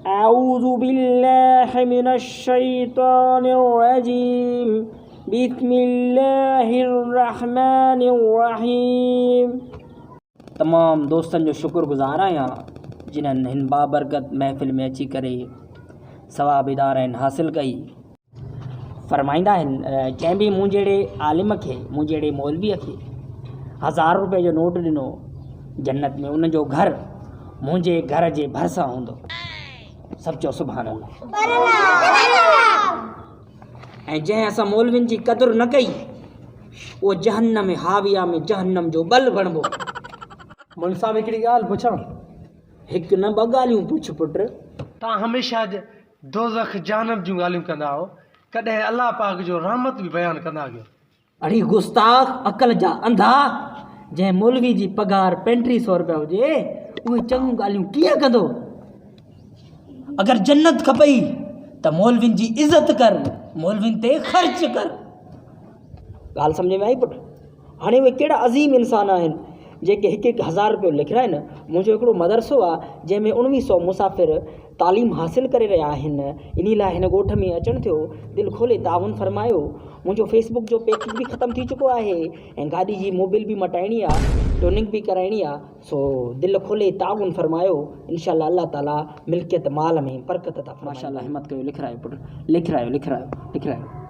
अऊज़ु बिल्लाहि मिनश शैतानिर रजीम बिस्मिल्लाहिर रहमानिर रहीम। तमाम दोस्तन जो शुक्रगुज़ार आहियां जिन्हनि हिन बाबरकत महफ़िल में अची करे सवाब इदारनि हासिल कई। फरमाईंदा आहिनि कंहिं बि मूं जहिड़े आलिम खे, मूं जहिड़े मौलवीअ खे 1000 रुपए जो नोट ॾिनो जन्नत में उनजो घर मुंहिंजे घर जे भरिसां हूंदो। सभु चओ सुभान अल्लाह। ऐं जंहिं असां मौलवियुनि जी क़दुरु न कई उहो जहन्नम हाविया में जहन्नम जो बल बणिबो। मुंहिंजी साहब हिकिड़ी ॻाल्हि पुछां? हिकु न ॿ ॻाल्हियूं पुछ पुट। तव्हां हमेशह दोज़ख जहन्नम जूं ॻाल्हियूं कंदा आहियो, कॾहिं अलाह पाक जो रहमत बि बयानु कंदा आहियो? अड़ी गुस्ताख अकल जा अंधा। जंहिं मौलवी जी पगार 3500 रुपया हुजे उहे चङियूं ॻाल्हियूं कीअं कंदो? अगरि जन्नत खपई त मौलवियुनि जी इज़त कर, मौलवियुनि ते ख़र्च कर। ॻाल्हि सम्झ में आई पुट? हाणे उहे कहिड़ा अज़ीम इंसान आहिनि जेके हिकु 1000 रुपयो लिखाइनि। मुंहिंजो हिकिड़ो मदरसो आहे जंहिंमें 1900 मुसाफ़िर तालीम हासिल करे रहिया आहिनि। इन लाइ हिन ॻोठ में अचणु थियो, दिलि खोले ताउन फरमायो। मुंहिंजो फेसबुक जो पैकेज बि ख़तमु थी चुको आहे ऐं गाॾी जी मोबिल बि मटाइणी आहे, टोनिंग बि कराइणी आहे। सो दिलि खोले ताउन फरमायो। इंशाअल्लाह अल्लाह ताला मिल्कियत माल में बरकत था। माशाअल्लाह, हिम्मत कयो, लिखरायो पुट, लिखरायो लिखरायो लिखरायो।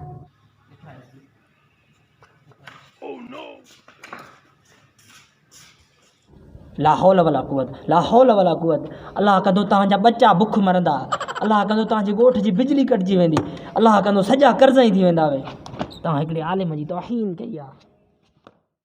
ला हौल वला कुवत, ला हौल वला कुवत। अल्लाह कंदो तव्हांजा बच्चा बुख मरंदा, अल्लाह कंदो तव्हांजे ॻोठ जी बिजली कटिजी वेंदी, अल्लाह कंदो सॼा कर्ज़ ई थी वेंदा। तव्हां हिकिड़े आलिम जी तौहीन कई आहे।